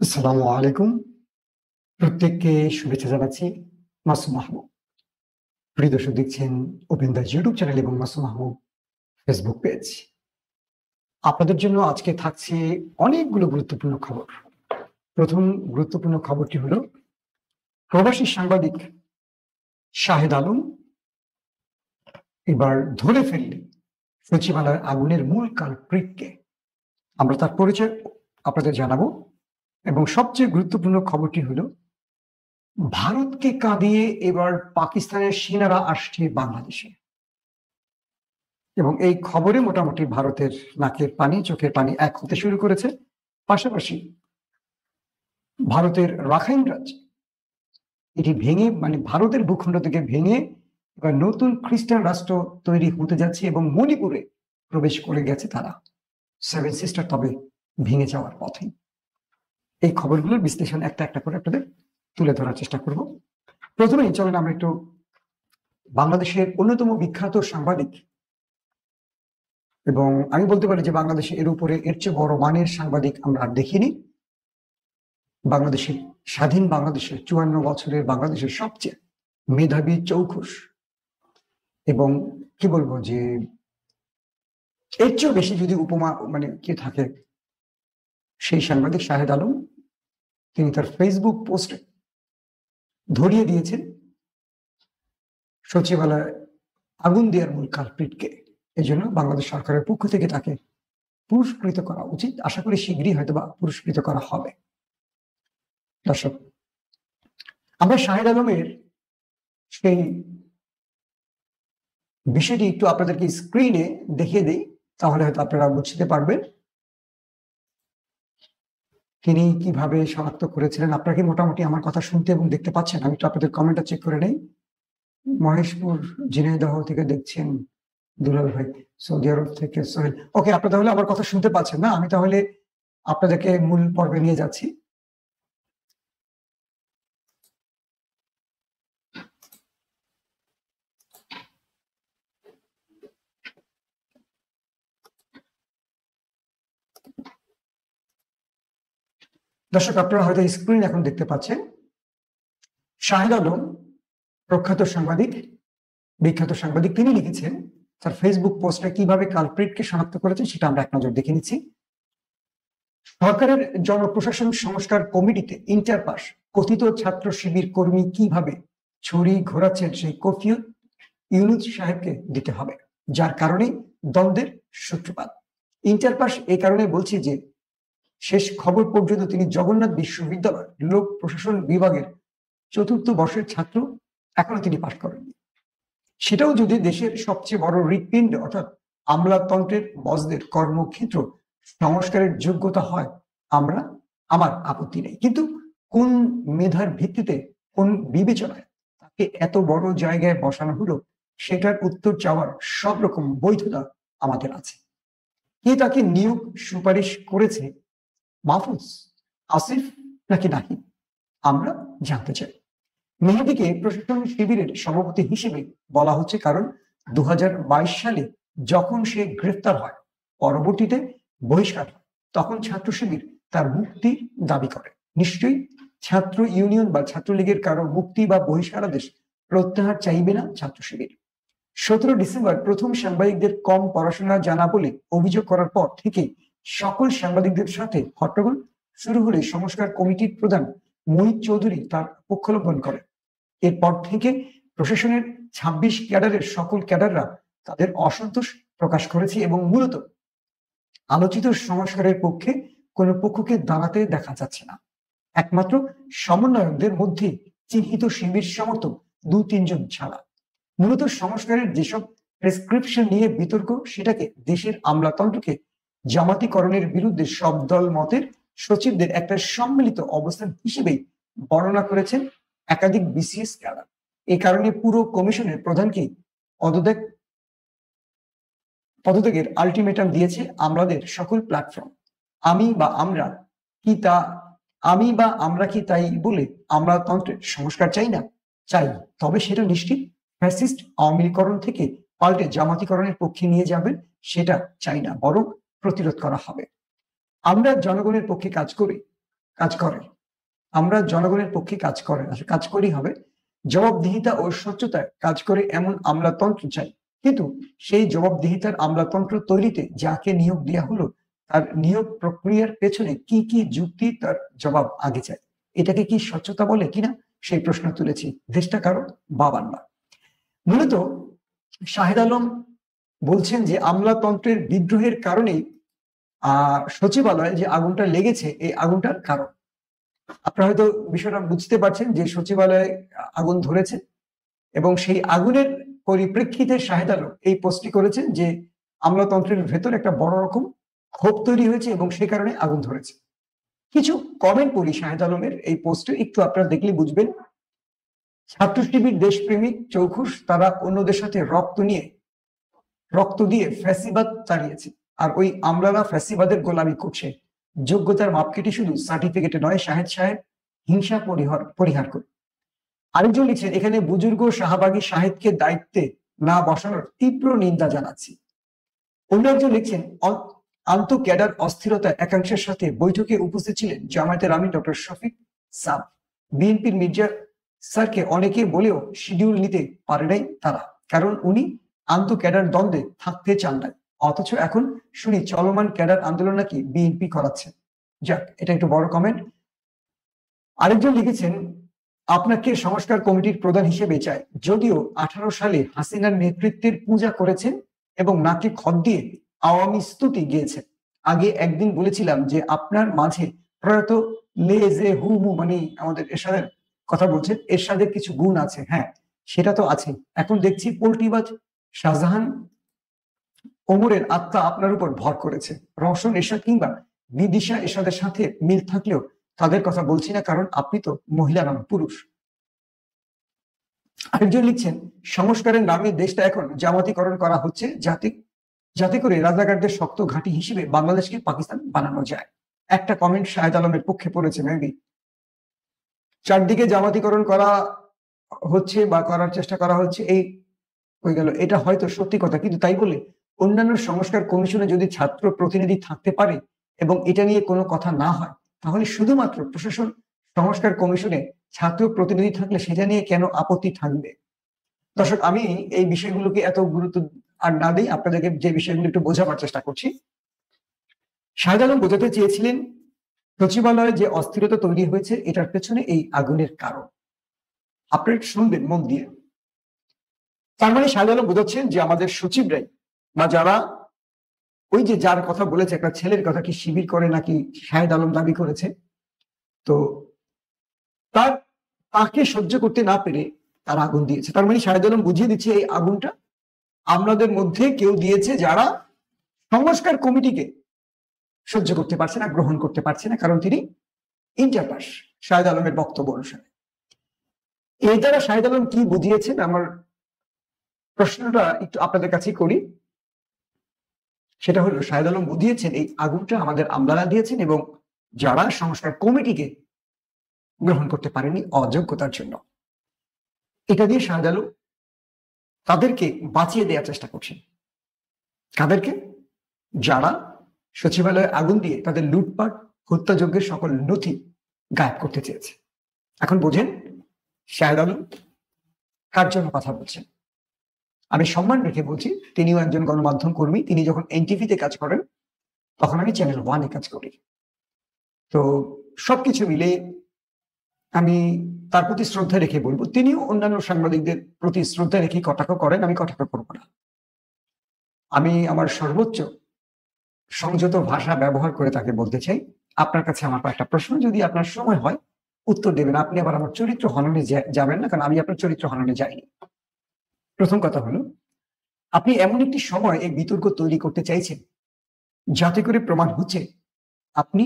আসসালামু আলাইকুম। প্রত্যেককে শুভেচ্ছা জানাচ্ছি। মাসুম মাহমুদ। প্রিয় দর্শক, দেখছেন ওপেন দ্য ইউটিউব চ্যানেল এবং মাসুম মাহমুদ ফেসবুক পেজ। আপনাদের জন্য আজকে থাকছে অনেকগুলো গুরুত্বপূর্ণ খবর। প্রথম গুরুত্বপূর্ণ খবরটি হলো প্রবাসী সাংবাদিক শাহেদ আলম এবার ধরে ফেললেন সচিবালয়ের আগুনের মূল কালপ্রিটকে। আমরা তার পরিচয় আপনাদের জানাবো। এবং সবচেয়ে গুরুত্বপূর্ণ খবরটি হলো ভারতকে কাঁদিয়ে এবার পাকিস্তানের সেনারা আসছে বাংলাদেশে। এবং এই খবরে মোটামুটি ভারতের নাকের পানি চোখের পানি এক হতে শুরু করেছে। পাশাপাশি ভারতের রাখাইন রাজ্য এটি ভেঙে ভারতের ভূখণ্ড থেকে ভেঙে এবার নতুন খ্রিস্টান রাষ্ট্র তৈরি হতে যাচ্ছে এবং মণিপুরে প্রবেশ করে গেছে তারা। সেভেন সিস্টার তবে ভেঙে যাওয়ার পথে। এই খবরগুলোর বিশ্লেষণ একটা একটা করে আপনাদের তুলে ধরার চেষ্টা করব। প্রথমেই চলেন আমরা একটু বাংলাদেশের অন্যতম বিখ্যাত সাংবাদিক, এবং আমি বলতে পারি যে বাংলাদেশে এর উপরে এর চেয়ে বড় মানের সাংবাদিক আমরা আর দেখিনি। বাংলাদেশের স্বাধীন বাংলাদেশের 54 বছরের বাংলাদেশের সবচেয়ে মেধাবী চৌখুস এবং কি বলবো যে এর চেয়েও বেশি যদি উপমা কে থাকে, সেই সাংবাদিক শাহেদ আলম। তিনি তার ফেসবুক পোস্টে ধরিয়ে দিয়েছেন সচিবালয়ে আগুন দেওয়ার মূল কালপ্রিটকে। এই জন্য বাংলাদেশ সরকারের পক্ষ থেকে তাকে পুরস্কৃত করা উচিত। আশা করি শীঘ্রই হয়তো বা পুরস্কৃত করা হবে। দর্শক, আমরা শাহেদ আলমের সেই বিষয়টি একটু আপনাদেরকে স্ক্রিনে দেখিয়ে দিই, তাহলে হয়তো আপনারা বুঝতে পারবেন তিনি কিভাবে শনাক্ত করেছিলেন। আপনারা কি মোটামুটি আমার কথা শুনতে এবং দেখতে পাচ্ছেন? আমি তো আপনাদের কমেন্টটা চেক করে নেই। মহেশপুর ঝিনাইদহ থেকে দেখছেন দুলাল ভাই, সৌদি আরব থেকে সোহেল। ওকে, আপনারা তাহলে আমার কথা শুনতে পাচ্ছেন না? আমি তাহলে আপনাদেরকে মূল পর্বে নিয়ে যাচ্ছি। দর্শক, আপনারা হয়তো স্ক্রিন এখন দেখতে পাচ্ছেন। শাহেদ আলম প্রখ্যাত সাংবাদিক, বিখ্যাত সাংবাদিক, তিনি লিখেছেন তার ফেসবুক পোস্টে কিভাবে কালপ্রিটকে শনাক্ত করেছেন সেটা আমরা এক নজর দেখে নিচ্ছি। সরকারের জনপ্রশাসন সংস্কার কমিটিতে ইন্টারপাস কথিত ছাত্র শিবির কর্মী কিভাবে ছড়ি ঘোরাচ্ছেন সেই কফিয়ত ইউনুস সাহেবকে দিতে হবে, যার কারণে দ্বন্দ্বের সূত্রপাত। ইন্টারপাস এই কারণে বলছি যে শেষ খবর পর্যন্ত তিনি জগন্নাথ বিশ্ববিদ্যালয় লোক প্রশাসন বিভাগের 4র্থ বর্ষের ছাত্র, এখনো তিনি পাশ করেননি। সেটাও যদি দেশের সবচেয়ে বড় হৃৎপিণ্ড অর্থাৎ আমলাতন্ত্রের বসদের কর্মক্ষেত্র সংস্কারের যোগ্যতা হয়, আমার আপত্তি নেই। কিন্তু কোন মেধার ভিত্তিতে, কোন বিবেচনায় তাকে এত বড় জায়গায় বসানো হলো, সেটার উত্তর চাওয়ার সব রকম বৈধতা আমাদের আছে। কে তাকে নিয়োগ সুপারিশ করেছে, মাহফুজ, আসিফ নাকি নাহিদ? আমরা জানতে চাই। মেহেদীকে প্রশাসন শিবিরের সভাপতি হিসেবে বলা হচ্ছে কারণ 2022 সালে যখন সে গ্রেফতার হয়, পরবর্তীতে বহিষ্কার হয়, তখন ছাত্র শিবির তার মুক্তির দাবি করে। নিশ্চয়ই ছাত্র ইউনিয়ন বা ছাত্রলীগের কারো মুক্তি বা বহিষ্কারাদেশ প্রত্যাহার চাইবে না ছাত্র শিবির। 17 ডিসেম্বর প্রথম সাংবাদিকদের কম পড়াশোনা জানা বলে অভিযোগ করার পর থেকে সকল সাংবাদিকদের সাথে হট্টগোল শুরু হলে সংস্কার কমিটির প্রধান মোহিত চৌধুরী তার পক্ষাবলম্বন করে। এরপর থেকে প্রশাসনের 26 ক্যাডারের সকল ক্যাডাররা তাদের অসন্তোষ প্রকাশ করেছে এবং মূলত আলোচিত সংস্কারের পক্ষে কোনো পক্ষকে দাঁড়াতে দেখা যাচ্ছে না। একমাত্র সমন্বয়কদের মধ্যে চিহ্নিত শিবির সমর্থক 2-3 জন ছাড়া। মূলত সংস্কারের যেসব প্রেসক্রিপশন নিয়ে বিতর্ক, সেটাকে দেশের আমলাতন্ত্রকে জামাতিকরণের বিরুদ্ধে সব দল মতের সচিবদের একটা সম্মিলিত অবস্থান হিসেবেই বর্ণনা করেছেন একাধিক বিসিএস ক্যাডার। এই কারণে পুরো কমিশনের প্রধানকে পদত্যাগের আলটিমেটাম দিয়েছে আমলাদের সকল প্ল্যাটফর্ম। আমি বা আমরা কি তাই বলে আমলাতন্ত্রের সংস্কার চাই না? চাই, তবে সেটা নিশ্চিত ফ্যাসিস্ট আওয়ামীকরণ থেকে পাল্টে জামাতিকরণের পক্ষে নিয়ে যাবেন সেটা চাই না, বরং প্রতিরোধ করা হবে। আমরা জনগণের পক্ষে কাজ করি, কাজ করে, আমরা জনগণের পক্ষে কাজ করে কাজ করি হবে জবাবদিহিতা ও স্বচ্ছতায় কাজ করে এমন আমলাতন্ত্র চাই। কিন্তু সেই জবাবদিহিতার আমলাতন্ত্র তৈরিতে যাকে নিয়োগ দেওয়া হলো তার নিয়োগ প্রক্রিয়ার পেছনে কি কি যুক্তি তার জবাব আগে চাই। এটাকে কি স্বচ্ছতা বলে কিনা সেই প্রশ্ন তুলেছি। দেশটা কারো বাবার না। মূলত শাহেদ আলম বলছেন যে আমলাতন্ত্রের বিদ্রোহের কারণেই সচিবালয়ে যে আগুনটা লেগেছে এই আগুনটার কারণ। আপনারা হয়তো বিষয়টা বুঝতে পারছেন যে সচিবালয়ে আগুন ধরেছে এবং সেই আগুনের পরিপ্রেক্ষিতে শাহেদ আলম এই পোস্টটি করেছেন যে আমলাতন্ত্রের ভেতর একটা বড় রকম ক্ষোভ তৈরি হয়েছে এবং সেই কারণে আগুন ধরেছে। কিছু কমেন্ট পড়ি শাহেদ আলমের এই পোস্টে, একটু আপনারা দেখলে বুঝবেন। ছাত্র শিবির দেশপ্রেমিক চৌখুশ, তারা অন্যদের সাথে রক্ত দিয়ে ফ্যাসিবাদ চালিয়েছে, আর ওই আমলারা ফ্যাসিবাদের গোলামি করছে। যোগ্যতার মাপকাঠি শুধু সার্টিফিকেটে নয়, শাহেদ সাহেব হিংসা পরিহার করে। আরেকজন লিখছেন, এখানে বুজুর্গ শাহবাগী শাহেদকে দায়িত্বে না বসানোর তীব্র নিন্দা জানাচ্ছি। অন্য একজন লিখছেন, আন্ত ক্যাডার অস্থিরতা একাংশের সাথে বৈঠকে উপস্থিত ছিলেন জামায়াতের আমির ডক্টর শফিক সাব। বিএনপির মির্জা স্যারকে অনেকে বলেও শিডিউল নিতে পারে নাই তারা, কারণ উনি আন্ত ক্যাডার দ্বন্দ্বে থাকতে চান না। অথচ এখন শুনি চলমান ক্যাডার আন্দোলন নাকি বিএনপি করাচ্ছে। যাক, এটা একটু বড় কমেন্ট। আরেকজন লিখেছেন, আপনাকে সংস্কার কমিটির প্রধান হিসেবে চাই। যদিও 18 সালে হাসিনার নেতৃত্বের পূজা করেছেন এবং নাকে খত দিয়ে আওয়ামী স্তুতি গিয়েছেন। আগে একদিন বলেছিলাম যে আপনার মাঝে প্রয়াত লেজে হুমু মানে আমাদের এরশাদের কথা বলছেন, এরশাদের কিছু গুণ আছে। হ্যাঁ, সেটা তো আছে। এখন দেখছি পোল্টিবাজ শাহজাহান ওমরের আত্মা আপনার উপর ভর করেছে। রওশন এরশাদ কিংবা বিদিশা এরশাদের সাথে মিল থাকলেও তাদের কথা বলছি না, কারণ আপনি তো মহিলা নন, পুরুষ। আরেকজন লিখছেন, সংস্কারের নামে দেশটা এখন জামাতিকরণ করা হচ্ছে যাতে করে রাজাকারদের শক্ত ঘাঁটি হিসেবে বাংলাদেশকে পাকিস্তান বানানো যায়। একটা কমেন্ট শাহেদ আলমের পক্ষে পড়েছে মেবি। চারদিকে জামাতিকরণ করা হচ্ছে বা করার চেষ্টা করা হচ্ছে, এই হয়ে গেল। এটা হয়তো সত্যি কথা, কিন্তু তাই বলে অন্যান্য সংস্কার কমিশনে যদি ছাত্র প্রতিনিধি থাকতে পারে এবং এটা নিয়ে কোনো কথা না হয়, তাহলে শুধুমাত্র প্রশাসন সংস্কার কমিশনে ছাত্র প্রতিনিধি থাকলে সেটা নিয়ে কেন আপত্তি থাকবে? দর্শক, আমি এই বিষয়গুলোকে এত গুরুত্ব আর না দিই, আপনাদেরকে যে বিষয়গুলো একটু বোঝাবার চেষ্টা করছি। শাহেদ আলম বোঝাতে চেয়েছিলেন সচিবালয়ে যে অস্থিরতা তৈরি হয়েছে এটার পেছনে এই আগুনের কারণ। আপনারা শুনবেন মন দিয়ে। তার মানে শাহেদ আলম বোঝাচ্ছেন যে আমাদের সচিবরাই বা যারা ওই যে যার কথা বলেছে, একটা ছেলের কথা কি শিবির করে নাকি শাহেদ আলম দাবি করেছে, তো তাকে সহ্য করতে না পেরে তার আগুন দিয়েছে। তার মানে শাহেদ আলম বুঝিয়ে দিচ্ছে এই আগুনটা আমাদের মধ্যে কেউ দিয়েছে যারা সংস্কার কমিটিকে সহ্য করতে পারছে না, গ্রহণ করতে পারছে না, কারণ তিনি ইন্টার পাস। শাহেদ আলমের বক্তব্য অনুসারে এই দ্বারা শাহেদ আলম কি বুঝিয়েছেন, আমার প্রশ্নটা একটু আপনাদের কাছে করি। সেটা হলো, শাহেদ আলম বুঝিয়েছেন এই আগুনটা আমাদের আমলারা দিয়েছেন এবং যারা সংস্কার কমিটিকে গ্রহণ করতে পারেনি অযোগ্যতার জন্য। এটা দিয়ে শাহেদ আলম তাদেরকে বাঁচিয়ে দেওয়ার চেষ্টা করছেন। কাদেরকে? যারা সচিবালয়ে আগুন দিয়ে তাদের লুটপাট হত্যাযজ্ঞের সকল নথি গায়েব করতে চেয়েছে। এখন বোঝেন শাহেদ আলম কার জন্য কথা বলছেন। আমি সম্মান রেখে বলছি, তিনিও একজন গণমাধ্যম কর্মী। তিনি যখন এনটিভিতে কাজ করেন তখন আমি চ্যানেল 1-এ কাজ করি। তো সবকিছু মিলে আমি তার প্রতি শ্রদ্ধা রেখে বলবো, তিনিও অন্যান্য সাংবাদিকদের প্রতি শ্রদ্ধা রেখে কটাক্ষ করেন, আমি কটাক্ষ করবো না। আমি আমার সর্বোচ্চ সংযত ভাষা ব্যবহার করে তাকে বলতে চাই, আপনার কাছে আমার একটা প্রশ্ন, যদি আপনার সময় হয় উত্তর দেবেন। আপনি আবার আমার চরিত্র হননে যাবেন না, কারণ আমি আপনার চরিত্র হননে যাইনি। প্রথম কথা হলো, আপনি এমন একটি সময় এই বিতর্ক তৈরি করতে চাইছেন যাতে করে প্রমাণ হচ্ছে আপনি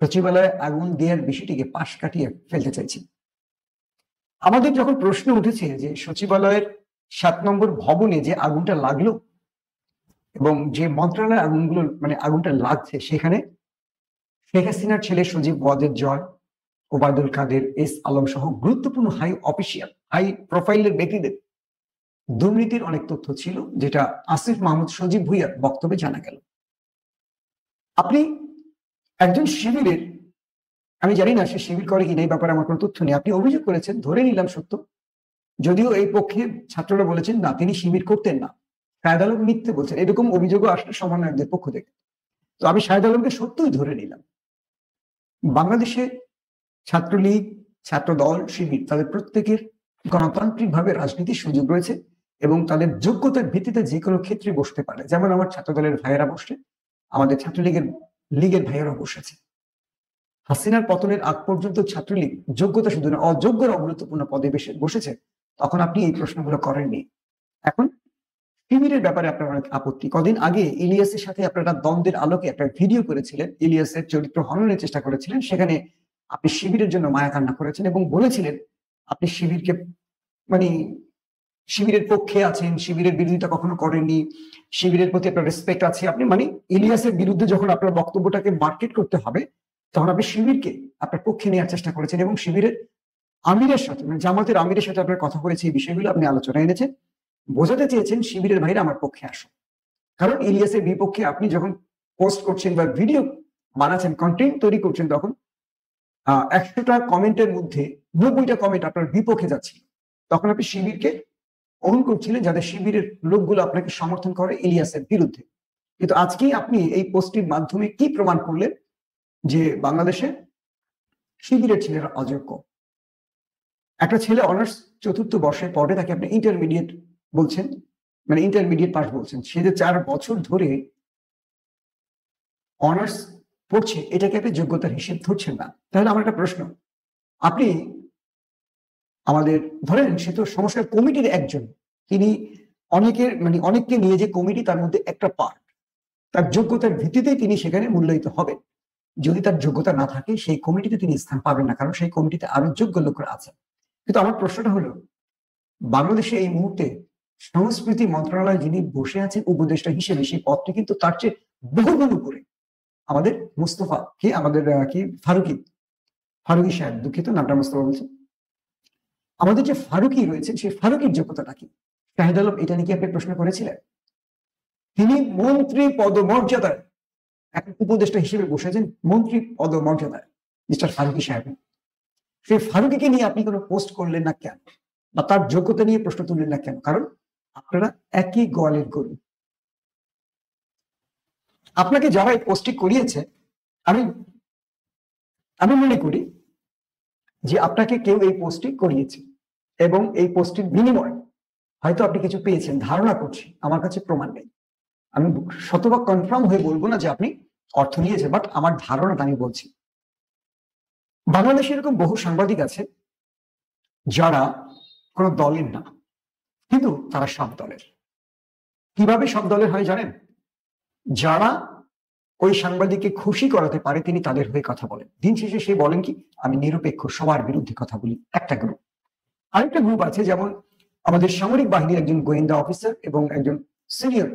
সচিবালয়ে আগুন দেওয়ার বিষয়টিকে পাশ কাটিয়ে ফেলতে চাইছেন। আমাদের যখন প্রশ্ন উঠেছে যে সচিবালয়ের 7 নম্বর ভবনে যে আগুনটা লাগলো এবং যে মন্ত্রণালয়ের আগুনটা লাগছে, সেখানে শেখ হাসিনার ছেলে সজীব ওয়াজেদ জয়, ওবায়দুল কাদের, এস আলম সহ গুরুত্বপূর্ণ হাই প্রোফাইলের ব্যক্তিদের দুর্নীতির অনেক তথ্য ছিল, যেটা আসিফ মাহমুদ সজীব ভুইয়ার বক্তব্যে জানা গেল। আপনি একজন শিবিরের আমি জানি না সে শিবির করে কিনা, এই ব্যাপারে আমার কোনো তথ্য নেই। আপনি অভিযোগ করেছেন, ধরে নিলাম সত্য। যদিও এই পক্ষে ছাত্ররা বলেছেন না, তিনি শিবির করতেন না, শাহেদ আলম মিথ্যে বলছেন, এরকম অভিযোগও আসলে সমন্বয়কদের পক্ষ থেকে। তো আমি শাহেদ আলমকে সত্যই ধরে নিলাম। বাংলাদেশে ছাত্রলীগ, ছাত্রদল, শিবির তাদের প্রত্যেকের গণতান্ত্রিকভাবে রাজনীতির সুযোগ রয়েছে এবং তাদের যোগ্যতার ভিত্তিতে যে কোনো ক্ষেত্রে বসতে পারে। যেমন আমার ছাত্রদলের ভাইয়েরা বসছে, আমাদের ছাত্রলীগের ভাইয়েরা বসেছে। হাসিনার পতনের আগ পর্যন্ত ছাত্রলীগ যোগ্যতা শুধু না, অযোগ্যরা গুরুত্বপূর্ণ পদে বসেছে। তখন আপনি এই প্রশ্নগুলো করেননি। এখন শিবিরের ব্যাপারে আপনার অনেক আপত্তি। কদিন আগে ইলিয়াসের সাথে আপনারা দ্বন্দ্বের আলোকে একটা ভিডিও করেছিলেন, ইলিয়াসের চরিত্র হননের চেষ্টা করেছিলেন। সেখানে আপনি শিবিরের জন্য মায়া কান্না করেছেন এবং বলেছিলেন আপনি শিবিরকে মানে শিবিরের পক্ষে আছেন, শিবিরের বিরোধিতা কখনো করেননি, শিবিরের প্রতি আপনার রেসপেক্ট আছে। আপনি ইলিয়াসের বিরুদ্ধে যখন আপনার বক্তব্যটাকে মার্কেট করতে হবে, তখন আপনি শিবিরকে আপনার পক্ষে নেওয়ার চেষ্টা করেছেন এবং শিবিরের আমিরের সাথে, জামাতের আমিরের সাথে আপনার কথা বলেছে, এই বিষয়গুলো আপনি আলোচনা এনেছেন, বোঝাতে চেয়েছেন শিবিরের ভাইরা আমার পক্ষে আসো। কারণ ইলিয়াসের বিপক্ষে আপনি যখন পোস্ট করছেন বা ভিডিও বানাচ্ছেন, কন্টেন্ট তৈরি করছেন, তখন 100টা কমেন্টের মধ্যে 90টা কমেন্ট আপনার বিপক্ষে যাচ্ছে। তখন আপনি শিবিরকে অন করছিলেন যাতে শিবিরের লোকগুলো আপনাকে সমর্থন করে ইলিয়াসের বিরুদ্ধে। কিন্তু আজকেই আপনি এই পোস্টের মাধ্যমে কি প্রমাণ করলেন যে বাংলাদেশে শিবিরের ছেলেরা অযোগ্য। একটা ছেলে অনার্স 4th বর্ষে পড়ে, তাকে আপনি ইন্টারমিডিয়েট বলছেন, ইন্টারমিডিয়েট পাস বলছেন। সে যে 4 বছর ধরে অনার্স পড়ছে, এটাকে আপনি যোগ্যতার হিসেব ধরছেন না। তাহলে আমার একটা প্রশ্ন, আপনি আমাদের ধরেন সে তো সংস্কার কমিটির একজন, তিনি অনেককে নিয়ে যে কমিটি, তার মধ্যে একটা পার্ট, তার যোগ্যতার ভিত্তিতেই তিনি সেখানে মূল্যায়িত হবেন। যদি তার যোগ্যতা না থাকে সেই কমিটিতে তিনি স্থান পাবেন না, কারণ সেই কমিটিতে আরো যোগ্য লোকরা আছে। কিন্তু আমার প্রশ্নটা হলো, বাংলাদেশে এই মুহূর্তে সংস্কৃতি মন্ত্রণালয়ে যিনি বসে আছেন উপদেষ্টা হিসেবে, সেই পদটি কিন্তু তার চেয়ে বহুগুণ উপরে। আমাদের মুস্তফা আমাদের ফারুকি সাহেব, দুঃখিত নামটা মুস্তফা বলছেন, আমাদের যে ফারুকি রয়েছেন, সেই ফারুকির যোগ্যতাটা কি? শাহেদ আলম এটা নিয়ে আপনি প্রশ্ন করেছিলেন? তিনি মন্ত্রী পদমর্যাদায় এখন উপদেষ্টা হিসেবে বসেছেন, মন্ত্রী পদমর্যাদায় মিস্টার ফারুকি সাহেব। সেই ফারুকিকে নিয়ে আপনি কোনো পোস্ট করলেন না কেন, বা তার যোগ্যতা নিয়ে প্রশ্ন তুললেন না কেন? কারণ আপনারা একই গোয়ালের গরু। আপনাকে যারা এই পোস্টটি করিয়েছে, আমি মনে করি যে আপনাকে কেউ এই পোস্টটি করিয়েছে এবং এই পোস্টটির বিনিময়ে হয়তো আপনি কিছু পেয়েছেন, ধারণা করছি, আমার কাছে প্রমাণ নেই। আমি শতভাগ কনফার্ম হয়ে বলবো না যে আপনি অর্থ নিয়েছেন, বাট আমার ধারণাটা আমি বলছি। বাংলাদেশে এরকম বহু সাংবাদিক আছে যারা কোনো দলের না, কিন্তু তারা সব দলের। কিভাবে সব দলের হয় জানেন? যারা ওই সাংবাদিককে খুশি করাতে পারে তিনি তাদের হয়ে কথা বলেন। দিন শেষে সে বলেন কি, আমি নিরপেক্ষ, সবার বিরুদ্ধে কথা বলি। একটা গ্রুপ। আরেকটা গ্রুপ আছে, যেমন আমাদের সামরিক বাহিনীর একজন গোয়েন্দা অফিসার এবং একজন সিনিয়র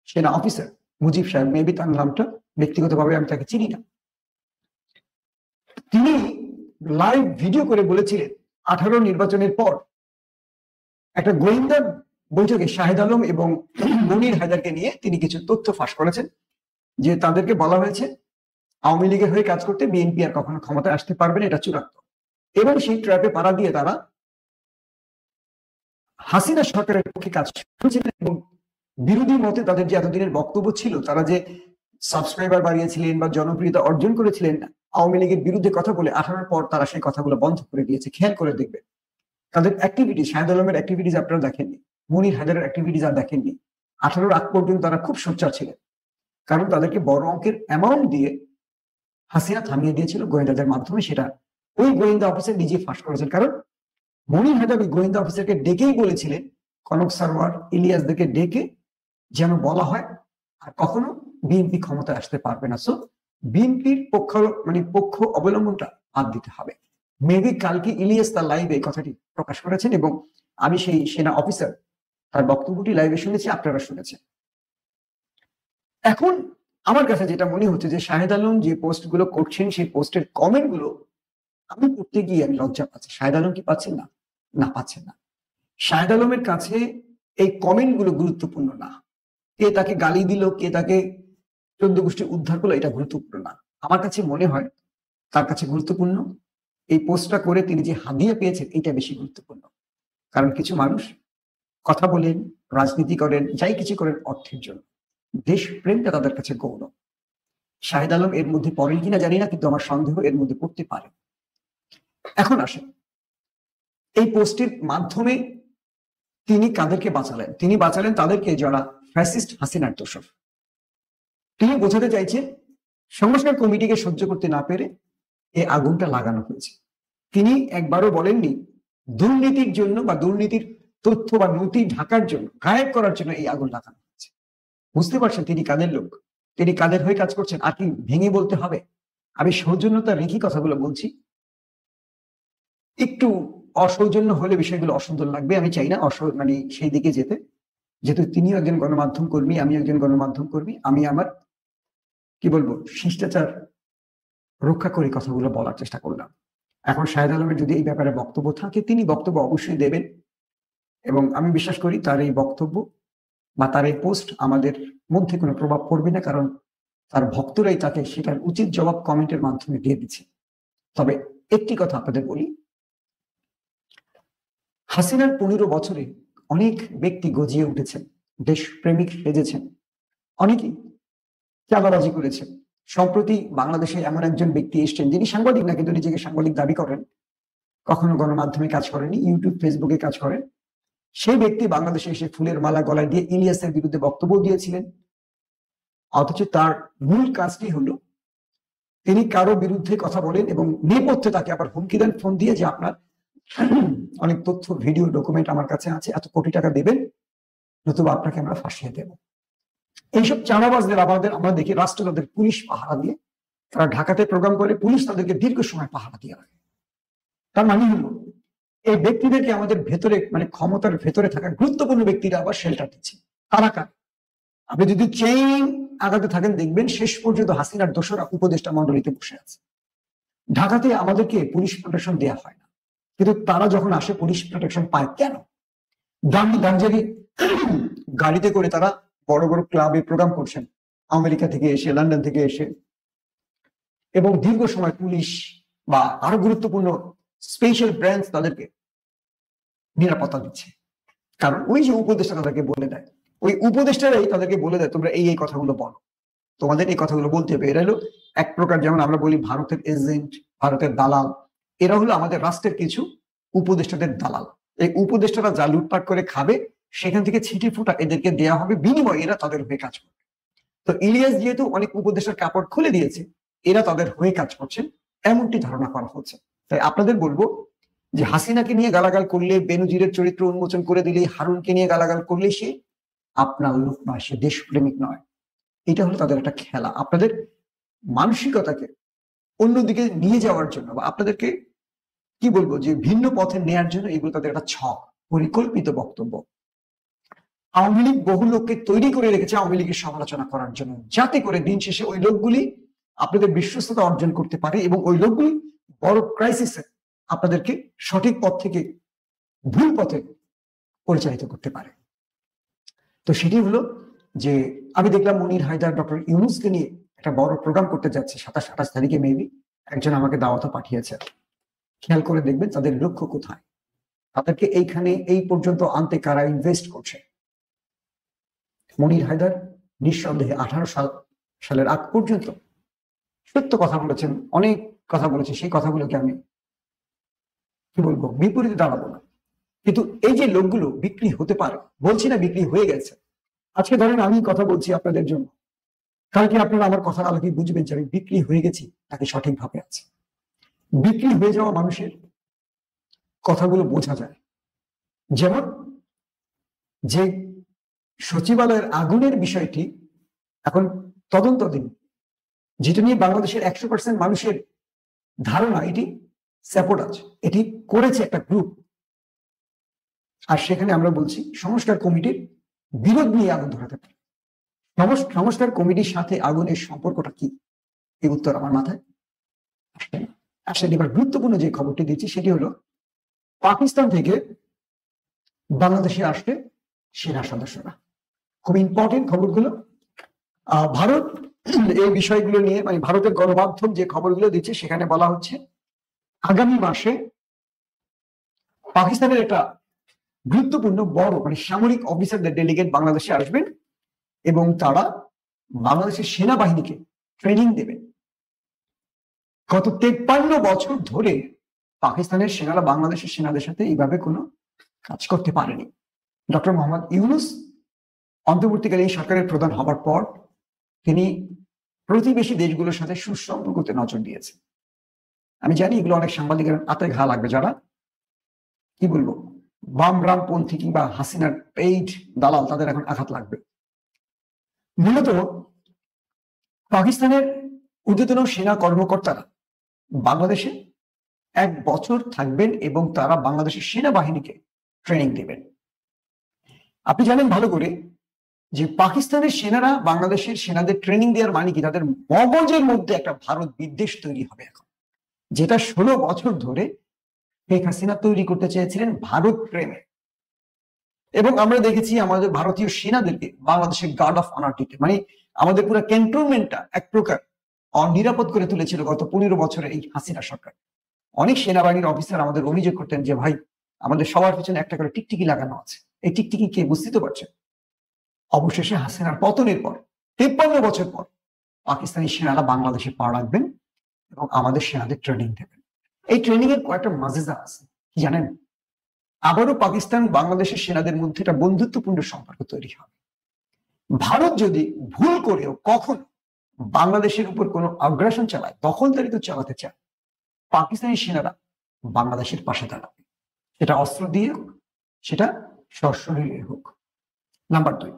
সেনা অফিসার মুজিব সাহেব, মেবি তার নামটা ব্যক্তিগতভাবে আমি তাকে চিনি না, তিনি লাইভ ভিডিও করে বলেছিলেন 18 নির্বাচনের পর একটা গোয়েন্দা বৈঠকে শাহেদ আলম এবং মনির হায়দারকে নিয়ে তিনি কিছু তথ্য ফাঁস করেছেন, যে তাদেরকে বলা হয়েছে আওয়ামী লীগের হয়ে কাজ করতে, বিএনপি আর কখনো ক্ষমতায় আসতে পারবে না, এটা চূড়ান্ত। এবং সেই ট্র্যাপে পাড়া দিয়ে তারা হাসিনা সরকারের পক্ষে কাজ করেছিলেন এবং বিরোধী মতে তাদের যে এতদিনের বক্তব্য ছিল, তারা যে সাবস্ক্রাইবার বাড়িয়েছিলেন বা জনপ্রিয়তা অর্জন করেছিলেন আওয়ামী লীগের বিরুদ্ধে কথা বলে, 18 পর তারা সেই কথাগুলো বন্ধ করে দিয়েছে। খেয়াল করে দেখবেন তাদের অ্যাক্টিভিটিস, শাহেদ আলমের অ্যাক্টিভিটিস আপনারা দেখেননি, মনির হায়দারের অ্যাক্টিভিটিস আর দেখেননি। 18 আগ পর্যন্ত তারা খুব সোচ্চার ছিলেন, কারণ তাদেরকে বড় অঙ্কের অ্যামাউন্ট দিয়ে হাসিনা থামিয়ে দিয়েছিল গোয়েন্দাদের মাধ্যমে। সেটা ওই গোয়েন্দা অফিসার নিজে ফাঁস করেছেন, কারণ মনির হায়দার ওই গোয়েন্দা অফিসারকে ডেকেই বলেছিলেন, কনক সারওয়ার, ইলিয়াসদেরকে ডেকে যেন বলা হয় আর কখনো বিএনপি ক্ষমতায় আসতে পারবে না। সো বিএনপির পক্ষ অবলম্বনটা বাদ দিতে হবে। মেবি কালকে ইলিয়াস তার লাইভে এই কথাটি প্রকাশ করেছেন এবং আমি সেই সেনা অফিসার তার বক্তব্যটি লাইভে শুনেছি, আপনারা শুনেছেন। এখন আমার কাছে যেটা মনে হচ্ছে যে শাহেদ আলম যে পোস্ট গুলো করছেন, সেই পোস্টের কমেন্ট গুলো আমি করতে গিয়ে আমি লজ্জা পাচ্ছি। শাহেদ আলম কি পাচ্ছেন না? না, পাচ্ছেন না। শাহেদ আলমের কাছে এই কমেন্ট গুলো গুরুত্বপূর্ণ না। কে তাকে গালি দিল, কে তাকে 14 গোষ্ঠী উদ্ধার করলো, এটা গুরুত্বপূর্ণ না। আমার কাছে মনে হয় তার কাছে গুরুত্বপূর্ণ, এই পোস্টটা করে তিনি যে হাদিয়া পেয়েছেন এটা বেশি গুরুত্বপূর্ণ। কারণ কিছু মানুষ কথা বলেন, রাজনীতি করেন, যাই কিছু করেন অর্থের জন্য। দেশপ্রেমটা তাদের কাছে গৌরব। শাহেদ আলম এর মধ্যে পড়েন কিনা জানি না, কিন্তু আমার সন্দেহ এর মধ্যে পড়তে পারে। এখন আসেন, এই পোস্টের মাধ্যমে তিনি কাদেরকে বাঁচালেন? তিনি বাঁচালেন তাদেরকে যারা ফ্যাসিস্ট হাসিনার দোষর। তিনি বোঝাতে চাইছেন সংস্কার কমিটিকে সহ্য করতে না পেরে এই আগুনটা লাগানো হয়েছে। তিনি একবারও বলেননি দুর্নীতির জন্য বা দুর্নীতির তথ্য বা নথি ঢাকার জন্য, গায়েব করার জন্য এই আগুন লাগানো হয়েছে। বুঝতে পারছেন তিনি কাদের লোক, তিনি কাদের হয়ে কাজ করছেন? আর কি ভেঙে বলতে হবে? আমি সৌজন্যতা রেখে কথাগুলো বলছি। একটু অসৌজন্য হলে বিষয়গুলো অসুন্দর লাগবে, আমি চাই না মানে সেই দিকে যেতে। যেহেতু তিনিও একজন গণমাধ্যম কর্মী, আমি একজন গণমাধ্যম কর্মী, আমি আমার কি বলবো শিষ্টাচার রক্ষা করে কথাগুলো বলার চেষ্টা করলাম। এখন শাহেদ আলমের যদি এই ব্যাপারে বক্তব্য থাকে তিনি বক্তব্য অবশ্যই দেবেন, এবং আমি বিশ্বাস করি তার এই বক্তব্য বা তার এই পোস্ট আমাদের মধ্যে কোনো প্রভাব পড়বে না, কারণ তার ভক্তরাই তাকে সেটার উচিত জবাব কমেন্টের মাধ্যমে দিয়ে দিচ্ছে। তবে একটি কথা আপনাদের বলি, হাসিনার 15 বছরে অনেক ব্যক্তি গজিয়ে উঠেছেন, দেশপ্রেমিক সেজেছেন, অনেকেই চাঁদাবাজি করেছেন। সম্প্রতি বাংলাদেশে এমন একজন ব্যক্তি এসছেন যিনি সাংবাদিক না, কিন্তু নিজেকে সাংবাদিক দাবি করেন, কখনো গণমাধ্যমে কাজ করেনি, ইউটিউব ফেসবুকে কাজ করেন। সেই ব্যক্তি বাংলাদেশে এসে ফুলের মালা গলায় দিয়ে ইলিয়াসের বিরুদ্ধে বক্তব্য দিয়েছিলেন। অথচ তার মূল কাজটি হলো তিনি কারো বিরুদ্ধে কথা বলেন এবং নেপথ্যে তাকে আবার হুমকি দেন ফোন দিয়ে যে আপনার অনেক তথ্য, ভিডিও, ডকুমেন্ট আমার কাছে আছে, এত কোটি টাকা দেবেন, নতুবা আপনাকে আমরা ফাঁসিয়ে দেব। এইসব চাঁদাবাজদের আমরা দেখি রাষ্ট্র তাদের পুলিশ পাহারা দিয়ে, তারা ঢাকাতে প্রোগ্রাম করে, পুলিশ তাদেরকে দীর্ঘ সময় পাহারা দিয়ে রাখে। তার মানে হলো এই ব্যক্তিদেরকে আমাদের ভেতরে, মানে ক্ষমতার ভেতরে থাকা গুরুত্বপূর্ণ ব্যক্তিরা আবার শেল্টার দিচ্ছে। তারা কার? আপনি যদি চেইন আগাতে থাকেন দেখবেন শেষ পর্যন্ত হাসিনার দোসরা উপদেষ্টা মন্ডলীতে বসে আছে। ঢাকাতে আমাদেরকে পুলিশ প্রোটেকশন দেওয়া হয় না, কিন্তু তারা যখন আসে পুলিশ প্রোটেকশন পায় কেন? দামি লাক্সারি গাড়িতে করে তারা বড় বড় ক্লাবে প্রোগ্রাম করছেন, আমেরিকা থেকে এসে, লন্ডন থেকে এসে, এবং দীর্ঘ সময় পুলিশ বা আরো গুরুত্বপূর্ণ স্পেশাল ব্রাঞ্চ তাদেরকে নিরাপত্তা দিচ্ছে। কারণ ওই যে উপদেষ্টা তাদেরকে বলে দেয়, ওই উপদেষ্টারাই তাদেরকে বলে দেয় তোমরা এই কথাগুলো বলো, তোমাদের এই কথাগুলো বলতে হবে। এরা হলো এক প্রকার, যেমন আমরা বলি ভারতের এজেন্ট, ভারতের দালাল, এরা হলো আমাদের রাষ্ট্রের কিছু উপদেষ্টাদের দালাল। এই উপদেষ্টারা যা লুটপাট করে খাবে সেখান থেকে ছিটে ফুটা এদেরকে দেওয়া হবে, বিনিময়ে এরা তাদের হয়ে কাজ করবে। তো ইলিয়াস যেহেতু অনেক উপদেষ্টার কাপড় খুলে দিয়েছে, এরা তাদের হয়ে কাজ করছেন এমনটি ধারণা করা হচ্ছে। তাই আপনাদের বলবো যে হাসিনাকে নিয়ে গালাগাল করলে, বেনজিরের চরিত্র উন্মোচন করে দিলে, হারুনকে নিয়ে গালাগাল করলে সে আপনার লোক নয়, সে দেশপ্রেমিক নয়। এটা হলো তাদের একটা খেলা, আপনাদের মানসিকতাকে অন্যদিকে নিয়ে যাওয়ার জন্য বা আপনাদেরকে কি বলবো যে ভিন্ন পথে নেয়ার জন্য এগুলো তাদের একটা ছক, পরিকল্পিত বক্তব্য। আওয়ামী লীগ বহু লোককে তৈরি করে রেখেছে আওয়ামী লীগের সমালোচনা করার জন্য, যাতে করে দিন শেষে ওই লোকগুলি আপনাদের বিশ্বস্ততা অর্জন করতে পারে এবং ওই লোকগুলি বড় ক্রাইসিসে আপনাদেরকে সঠিক পথ থেকে ভুল পথে পরিচালিত করতে পারে। তো সেটি হলো যে আমি দেখলাম মনির হায়দার ডক্টর ইউনূসকে নিয়ে একটা বড় প্রোগ্রাম করতে যাচ্ছে 27-28 তারিখে, মেবি একজন আমাকে দাওয়াতও পাঠিয়েছে। খেয়াল করে দেখবেন তাদের লক্ষ্য কোথায়, তাদেরকে এইখানে এই পর্যন্ত আনতে কারা ইনভেস্ট করছে। মনির হায়দার নিঃসন্দেহে 18 সালের আগ পর্যন্ত সত্য কথা বলেছেন, অনেক কথা বলেছে, সেই কথাগুলোকে আমি কি বলবো বিপরীতে দাঁড়াবো না। কিন্তু এই যে লোকগুলো বিক্রি হতে পারে, বলছি না বিক্রি হয়ে গেছে। আজকে ধরেন আমি কথা বলছি আপনাদের জন্য, কালকে আপনারা আমার কথার আলোকে বুঝবেন যে আমি বিক্রি হয়ে গেছি নাকি সঠিকভাবে আছে। বিক্রি হয়ে যাওয়া মানুষের কথাগুলো বোঝা যায়। যেমন যে সচিবালয়ের আগুনের বিষয়টি এখন তদন্তাধীন, যেটা নিয়ে বাংলাদেশের 100% মানুষের ধারণা এটি স্যাবোটাজ, এটি করেছে একটা গ্রুপ। আর সেখানে আমরা বলছি সংস্কার কমিটির বিরোধ নিয়ে আগুন ধরাতে পারে। সংস্কার কমিটির সাথে আগুনের সম্পর্কটা কি, এই উত্তর আমার মাথায় আসেন। এবার গুরুত্বপূর্ণ যে খবরটি দিচ্ছি সেটি হলো পাকিস্তান থেকে বাংলাদেশে আসবে সেনা সদস্যরা। খুব ইম্পর্টেন্ট খবরগুলো। ভারত এই বিষয়গুলো নিয়ে মানে ভারতের গণমাধ্যম যে খবরগুলো দিচ্ছে সেখানে বলা হচ্ছে আগামী মাসে পাকিস্তানের একটা গুরুত্বপূর্ণ বড় মানে সামরিক অফিসারদের ডেলিগেট বাংলাদেশে আসবেন এবং তারা বাংলাদেশের সেনাবাহিনীকে ট্রেনিং দেবেন। গত 53 বছর ধরে পাকিস্তানের সেনারা বাংলাদেশের সেনাদের সাথে এইভাবে কোনো কাজ করতে পারেনি। ডক্টর মোহাম্মদ ইউনূস অন্তর্বর্তীকালীন সরকারের প্রধান হবার পর তিনি প্রতিবেশী দেশগুলোর সাথে সুসম্পর্কতে নজর দিয়েছেন। আমি জানি এগুলো অনেক সাংবাদিকের হাতে ঘা লাগবে, যারা কি বলবো বামরামপন্থী কিংবা হাসিনার পেইড দালাল, তাদের এখন আঘাত লাগবে। মূলত পাকিস্তানের ঊর্ধ্বতন সেনা কর্মকর্তারা বাংলাদেশে 1 বছর থাকবেন এবং তারা বাংলাদেশের সেনাবাহিনীকে ট্রেনিং দেবেন। আপনি জানেন ভালো করে যে পাকিস্তানের সেনারা বাংলাদেশের সেনাদের ট্রেনিং দেওয়ার মানে কি, তাদের মগজের মধ্যে একটা ভারত বিদ্বেষ তৈরি হবে এখন, যেটা 16 বছর ধরে শেখ হাসিনা তৈরি করতে চেয়েছিলেন ভারত প্রেমে। এবং আমরা দেখেছি আমাদের ভারতীয় সেনাদেরকে বাংলাদেশের গার্ড অফ অনার দিতে, মানে আমাদের পুরো ক্যান্টনমেন্টটা এক প্রকার অনিরাপদ করে তুলেছিল গত 15 বছরে এই হাসিনা সরকার। অনেক সেনাবাহিনীর অফিসার আমাদের অভিযোগ করতেন যে ভাই আমাদের সবার পিছনে একটা করে টিকটিকি লাগানো আছে, এই টিকটিকি কে বুঝতে তো পারছেন। অবশেষে হাসিনার পতনের পর 53 বছর পর পাকিস্তানি সেনারা বাংলাদেশে পা রাখবেন এবং আমাদের সেনাদের ট্রেনিং দেবেন। এই ট্রেনিং এর কয়েকটা মাজেজা আছে, কি জানেন? আবারও পাকিস্তান বাংলাদেশের সেনাদের মধ্যে একটা বন্ধুত্বপূর্ণ সম্পর্ক তৈরি হবে। ভারত যদি ভুল করেও কখন বাংলাদেশের উপর কোনো আগ্রাসন চালায়, দখলদারিত্ব চালাতে চায়, পাকিস্তানি সেনারা বাংলাদেশের পাশে দাঁড়াবে, সেটা অস্ত্র দিয়ে হোক, সেটা সশরীরে হোক। নাম্বার 2,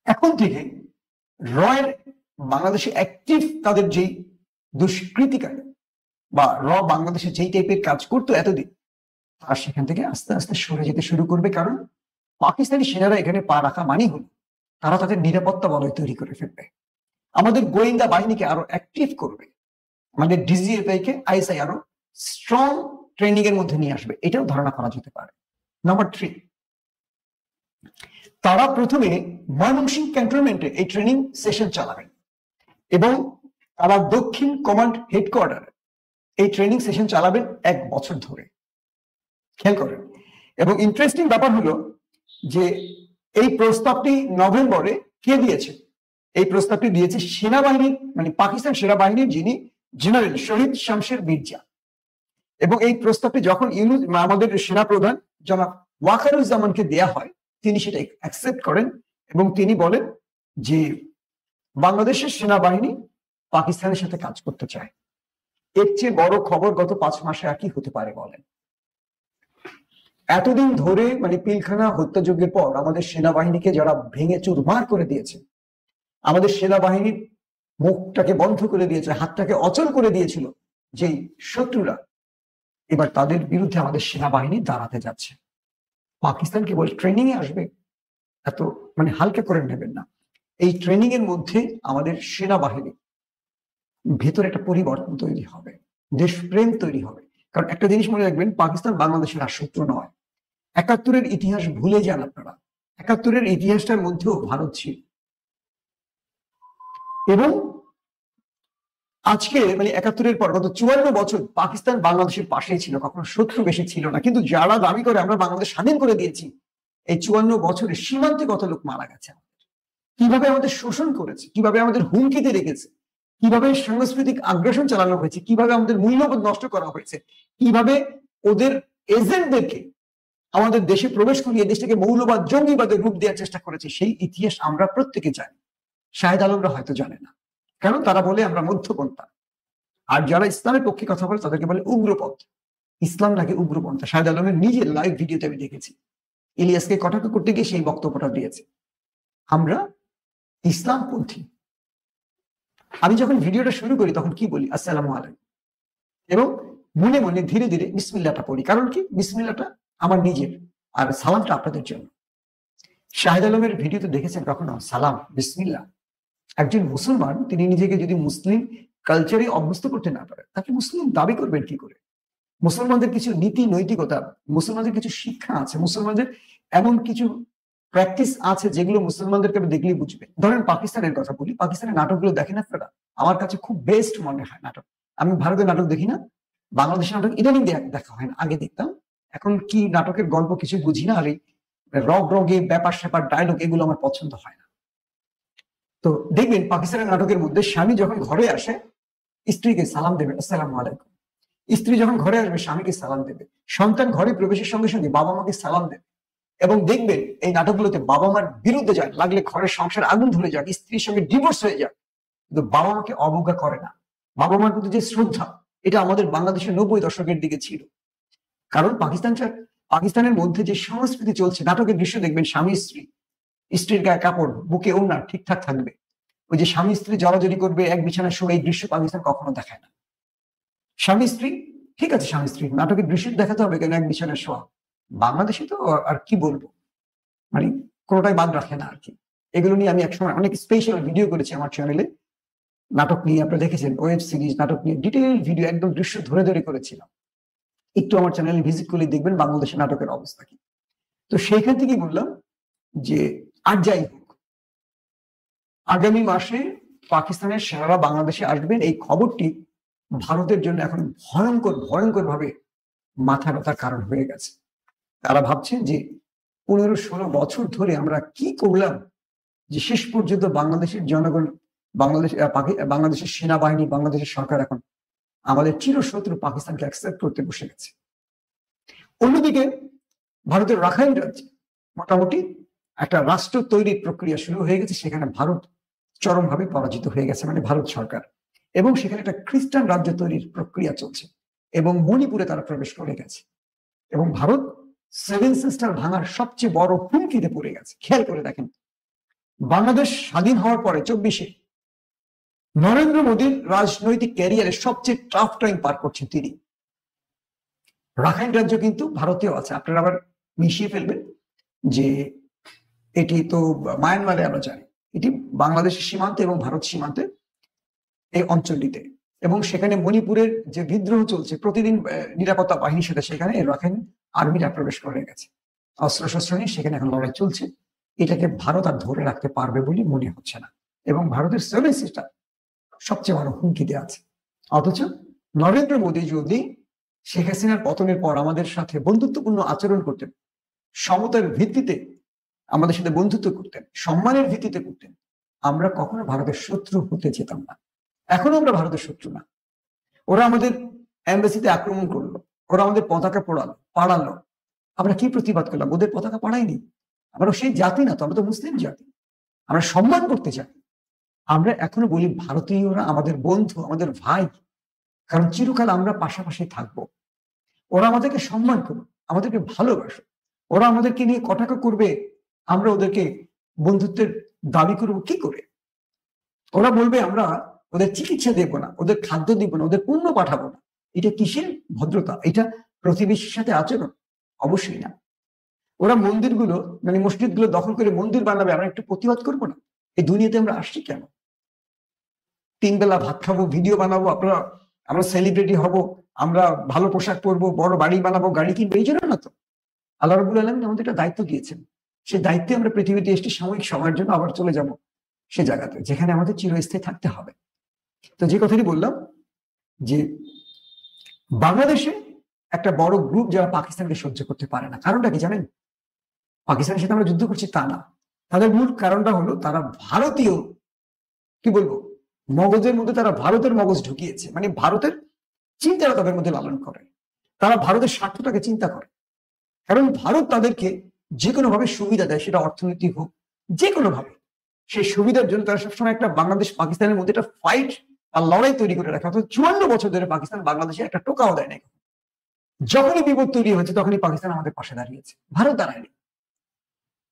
এখন থেকে রয়ের বাংলাদেশে অ্যাক্টিভ তাদের যেই দুষ্কৃতিকারী বা বাংলাদেশে যেই টাইপের কাজ করতো এতদিন, তারা সেখান থেকে আস্তে আস্তে সরে যেতে শুরু করবে। কারণ পাকিস্তানি সেনারা এখানে পা রাখা মানেই হল তারা তাদের নিরাপত্তা বলয় তৈরি করে ফেলবে, আমাদের গোয়েন্দা বাহিনীকে আরো অ্যাক্টিভ করবে, আমাদের ডিজিএফআই কে আইএসআই আরো স্ট্রং ট্রেনিং এর মধ্যে নিয়ে আসবে, এটাও ধারণা করা যেতে পারে। নাম্বার 3, তারা প্রথমে ময়মনসিংহ ক্যান্টনমেন্টে এই ট্রেনিং সেশন চালাবেন এবং তারা দক্ষিণ কমান্ড হেডকোয়ার্টারে এই ট্রেনিং সেশন চালাবেন 1 বছর ধরে। খেয়াল করেন। এবং ইন্টারেস্টিং ব্যাপার হলো যে এই প্রস্তাবটি নভেম্বরে কে দিয়েছে? এই প্রস্তাবটি দিয়েছে সেনাবাহিনীর মানে পাকিস্তান সেনাবাহিনীর যিনি জেনারেল শহীদ শামশের মির্জা। এবং এই প্রস্তাবটি যখন আমাদের সেনা প্রধান জনাব ওয়াকারুজ্জামানকে দেয়া হয়, তিনি সেটা অ্যাকসেপ্ট করেন এবং তিনি বলেন যে বাংলাদেশের সেনাবাহিনী পাকিস্তানের সাথে কাজ করতে চায়। এর চেয়ে বড় খবর গত 5 মাসে আর কি হতে পারে বলেন? এতদিন ধরে মানে পিলখানা হত্যাযজ্ঞের পর আমাদের সেনাবাহিনীকে যারা ভেঙে চুরমার করে দিয়েছে, আমাদের সেনাবাহিনীর মুখটাকে বন্ধ করে দিয়েছে, হাতটাকে অচল করে দিয়েছিল যেই শত্রুরা, এবার তাদের বিরুদ্ধে আমাদের সেনাবাহিনী দাঁড়াতে যাচ্ছে। পাকিস্তান কেবল ট্রেনিং এ আসবে, এত মানে হালকা করে নেবেন না। এই ট্রেনিং এর মধ্যে আমাদের সেনাবাহিনী ভেতরে একটা পরিবর্তন তৈরি হবে, দেশপ্রেম তৈরি হবে। কারণ একটা জিনিস মনে রাখবেন, পাকিস্তান বাংলাদেশের আর শত্রু নয়। 71-এর ইতিহাস ভুলে যান আপনারা, 71-এর ইতিহাসটার মধ্যেও ভারত ছিল। এবং আজকে মানে 71-এর পর গত 54 বছর পাকিস্তান বাংলাদেশের পাশেই ছিল, কখনো শত্রু বেশি ছিল না। কিন্তু যারা দাবি করে আমরা বাংলাদেশ স্বাধীন করে দিয়েছি, এই 54 বছরে সীমান্তে কত লোক মারা গেছে, কিভাবে আমাদের শোষণ করেছে, কিভাবে আমাদের হুমকিতে রেখেছে, কিভাবে সাংস্কৃতিক আগ্রাসন চালানো হয়েছে, কিভাবে আমাদের মূল্যবোধ নষ্ট করা হয়েছে, কিভাবে ওদের এজেন্টদেরকে আমাদের দেশে প্রবেশ করিয়ে দেশটাকে মৌলবাদ জঙ্গিবাদের রূপ দেওয়ার চেষ্টা করেছে, সেই ইতিহাস আমরা প্রত্যেকে জানি। শাহেদ আলমরা হয়তো জানে না, কারণ তারা বলে আমরা মধ্যপন্থা। আর যারা ইসলামের পক্ষে কথা বলে তাদেরকে বলে উগ্রপন্থ। ইসলাম নাকি উগ্রপন্থা? শাহেদ আলমের নিজের লাইভ ভিডিওতে আমি দেখেছি, ইলিয়াসকে কটাক্ষ করতে গিয়ে সেই বক্তব্যটা দিয়েছে, আমরা ইসলামপন্থী। আমি যখন ভিডিওটা শুরু করি তখন কি বলি? আসসালামু আলাইকুম, এবং মনে মনে ধীরে ধীরে বিসমিল্লাহটা পড়ি। কারণ কি? বিসমিল্লাহটা আমার নিজের, আর সালামটা আপনাদের জন্য। শাহেদ আলমের ভিডিওতে দেখেছেন কখনো সালাম বিসমিল্লাহ? একজন মুসলমান তিনি নিজেকে যদি মুসলিম কালচারে অভ্যস্ত করতে না পারে, তাকে মুসলিম দাবি করবেন কি করে? মুসলমানদের কিছু নীতি নৈতিকতা, মুসলমানদের কিছু শিক্ষা আছে, মুসলমানদের এমন কিছু প্র্যাকটিস আছে যেগুলো মুসলমানদেরকে দেখলেই বুঝবে। ধরেন পাকিস্তানের কথা বলি, পাকিস্তানের নাটকগুলো দেখেন আপনারা, আমার কাছে খুব বেস্ট মনে হয় নাটক। আমি ভারতের নাটক দেখি না, বাংলাদেশের নাটক ইদানিং দেখা হয় না, আগে দেখতাম। এখন কি নাটকের গল্প কিছু বুঝি না, আর এই রগ রগে ব্যাপার স্যাপার ডায়লগ এগুলো আমার পছন্দ হয় না। তো দেখবেন পাকিস্তানের নাটকের মধ্যে স্বামী যখন ঘরে আসে স্ত্রীকে সালাম দেবে, আসসালামু আলাইকুম। স্ত্রী যখন ঘরে আসবে স্বামীকে সালাম দেবে। সন্তান ঘরে প্রবেশের সঙ্গে সঙ্গে বাবা মাকে সালাম দেবে। এবং দেখবেন এই নাটকগুলোতে বাবা মার বিরুদ্ধে যায়, লাগলে ঘরের সংসার আগুন ধরে যাক, স্ত্রীর সঙ্গে ডিভোর্স হয়ে যাক, কিন্তু বাবা মাকে অবজ্ঞা করে না। বাবা মার প্রতি যে শ্রদ্ধা, এটা আমাদের বাংলাদেশের 90 দশকের দিকে ছিল। কারণ পাকিস্তানের মধ্যে যে সংস্কৃতি চলছে, নাটকের দৃশ্য দেখবেন স্বামী স্ত্রী, স্ত্রীর গায়ে কাপড়, বুকে ওড়না ঠিকঠাক থাকবে, ওই যে স্বামী স্ত্রী জড়াজড়ি করবে এক বিছানায় শুয়ে, এই দৃশ্য পাকিস্তান কখনো দেখায় না। স্বামী স্ত্রী ঠিক আছে, স্বামী স্ত্রী নাটকের দৃশ্য দেখাতে হবে কেন এক বিছানায় শোয়া? বাংলাদেশে তো আর কি বলবো, মানে কোনোটাই বাদ রাখে না আর কি। এগুলো নিয়ে আমি একসময় অনেক স্পেশাল ভিডিও করেছি আমার চ্যানেলে, নাটক নিয়ে আপনারা দেখেছেন, ওয়েব সিরিজ নাটক নিয়ে ডিটেইল ভিডিও একদম দৃশ্য ধরে ধরে করেছিলাম। একটু আমার চ্যানেলে ভিজিট করলে দেখবেন বাংলাদেশের নাটকের অবস্থা কি। তো সেইখান থেকেই বললাম যে আর যাই হোক, আগামী মাসে পাকিস্তানের সেনারা বাংলাদেশে আসবেন, এই খবরটি ভারতের জন্য এখন ভয়ঙ্কর ভয়ঙ্কর ভাবে মাথা ব্যথার কারণ হয়ে গেছে। তারা ভাবছেন যে 15-16 বছর ধরে আমরা কি করলাম যে শেষ পর্যন্ত বাংলাদেশের জনগণ, বাংলাদেশের সেনাবাহিনী, বাংলাদেশের সরকার এখন আমাদের চিরশত্রু পাকিস্তানকে অ্যাকসেপ্ট করতে বসে গেছে। অন্যদিকে ভারতের রাখাইন রাজ্যে মোটামুটি একটা রাষ্ট্র তৈরির প্রক্রিয়া শুরু হয়ে গেছে, সেখানে ভারত চরমভাবে পরাজিত হয়ে গেছে, মানে ভারত সরকার। এবং সেখানে একটা খ্রিস্টান রাজ্য তৈরির প্রক্রিয়া চলছে, এবং মণিপুরে তারা প্রবেশ করে গেছে, এবং ভারত 7 সিস্টার ভাঙার সবচেয়ে বড় হুমকিতে পড়ে গেছে। খেয়াল করে দেখেন, বাংলাদেশ স্বাধীন হওয়ার পরে 24-এ নরেন্দ্র মোদীর রাজনৈতিক ক্যারিয়ারে সবচেয়ে টাফ টাইম পার করছেন তিনি। রাখাইন রাজ্য কিন্তু ভারতীয় আছে, আপনারা আবার মিশিয়ে ফেলবেন যে এটি তো মায়ানমারে, আমরা জানি এটি বাংলাদেশের সীমান্তে এবং ভারত সীমান্তে এই অঞ্চলটিতে। এবং সেখানে মণিপুরের যে বিদ্রোহ চলছে, প্রতিদিন নিরাপত্তা বাহিনীর সাথে সেখানে রাখাইন আর্মিরা প্রবেশ করে গেছে, অস্ত্রশস্ত্র নিয়ে সেখানে এখন লড়াই চলছে। এটাকে ভারত আর ধরে রাখতে পারবে বলে মনে হচ্ছে না, এবং ভারতের 7 সিস্টার সবচেয়ে বড় হুমকিতে আছে। অথচ নরেন্দ্র মোদী যদি শেখ হাসিনার পতনের পর আমাদের সাথে বন্ধুত্বপূর্ণ আচরণ করতেন, সমতার ভিত্তিতে আমাদের সাথে বন্ধুত্ব করতেন, সম্মানের ভিত্তিতে করতেন, আমরা কখনো ভারতের শত্রু হতে যেতাম না। এখনো আমরা ভারতের শত্রু না। ওরা আমাদের এম্বাসিতে আক্রমণ করলো, ওরা আমাদের পতাকা পাড়ালো, আমরা কি প্রতিবাদ করলাম? ওদের পতাকা পাড়াইনি। আমরা সেই জাতি না তো, আমরা তো মুসলিম জাতি, আমরা সম্মান করতে চাই। আমরা এখনো বলি ভারতীয়রা আমাদের বন্ধু, আমাদের ভাই, কারণ চিরকাল আমরা পাশাপাশি থাকবো। ওরা আমাদেরকে সম্মান করুক, আমাদেরকে ভালোবাসুক। ওরা আমাদেরকে নিয়ে কটাক্ষ করবে, আমরা ওদেরকে বন্ধুত্বের দাবি করব কি করে? ওরা বলবে আমরা ওদের চিকিৎসা দেব না, ওদের খাদ্য দিব না, ওদের পণ্য পাঠাবো না। এটা কিসের ভদ্রতা? এটা প্রতিবেশীর সাথে আচরণ? অবশ্যই না। ওরা মন্দিরগুলো, মানে মসজিদগুলো দখল করে মন্দির বানাবে, আমরা একটু প্রতিবাদ করবো না? এই দুনিয়াতে আমরা আসছি কেন? 3 বেলা ভাত খাবো, ভিডিও বানাবো, আমরা সেলিব্রিটি হব, আমরা ভালো পোশাক পরবো, বড় বাড়ি বানাবো, গাড়ি কিনবো, এই জন্য না তো। আল্লাহ রাব্বুল আলামিন আমাদের একটা দায়িত্ব দিয়েছেন, সেই দায়িত্বে আমরা পৃথিবীতে এসে সাময়িক সময়ের জন্য আবার চলে যাব সে জায়গাতে যেখানে আমাদের চিরস্থায়ী থাকতে হবে। তো যে কথাটি বললাম যে বাংলাদেশে একটা বড় গ্রুপ যারা পাকিস্তানকে সহ্য করতে পারে না। কারণটা কি জানেন? পাকিস্তানের সাথে আমরা যুদ্ধ করছি তা না, তাদের মূল কারণটা হলো তারা ভারতীয়, কি বলবো, মগজের মধ্যে তারা ভারতের মগজ ঢুকিয়েছে, মানে ভারতের চিন্তাটা তাদের মধ্যে লালন করে। তারা ভারতের স্বার্থটাকে চিন্তা করে, কারণ ভারত তাদেরকে যে কোনো ভাবে সুবিধা দেয়, সেটা অর্থনৈতিক হোক, যে কোনো ভাবে সেই সুবিধার জন্য তারা সবসময় একটা বাংলাদেশ পাকিস্তানের মধ্যে একটা ফাইট আর লড়াই তৈরি করে রাখে। অর্থাৎ 54 বছর ধরে পাকিস্তান বাংলাদেশে একটা টোকাও দেয় না। যখনই বিপদ তৈরি হয়েছে তখনই পাকিস্তান আমাদের পাশে দাঁড়িয়েছে, ভারত দাঁড়ায়নি।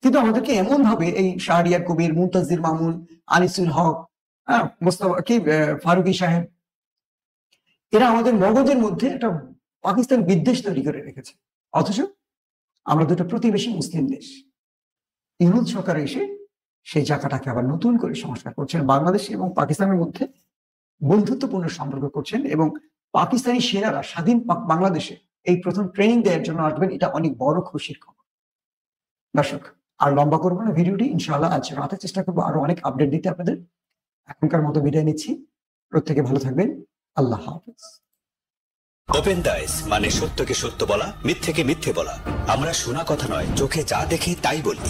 কিন্তু আমাদেরকে এমন ভাবে এই শাহরিয়ার কবির, মুনতাজির মামুন, আনিসুল হক, মোস্তফা কি ফারুকি সাহেব, এরা আমাদের মগজের মধ্যে একটা পাকিস্তান বিদ্বেষ তৈরি করে রেখেছে। অথচ আমরা দুটো প্রতিবেশী মুসলিম দেশ, ইউনুস সরকার এসে সেই জায়গাটাকে আবার নতুন করে সংস্কার করছেন, বাংলাদেশ এবং পাকিস্তানের মধ্যে বন্ধুত্বপূর্ণ সম্পর্ক করছেন, এবং পাকিস্তানি সেনারা স্বাধীন বাংলাদেশে এই প্রথম ট্রেনিং দেওয়ার জন্য আসবেন। এটা অনেক বড় খুশির খবর। দর্শক, আর লম্বা করবো না ভিডিওটি, ইনশাআল্লাহ আজ রাতে চেষ্টা করবো আরো অনেক আপডেট দিতে আপনাদের। এখনকার মতো বিদায় নিচ্ছি, প্রত্যেকে ভালো থাকবেন, আল্লাহ হাফেজ। ওপেন দাইস মানে সত্যকে সত্য বলা, মিথ্যেকে মিথ্যে বলা। আমরা শোনা কথা নয়, চোখে যা দেখি তাই বলি।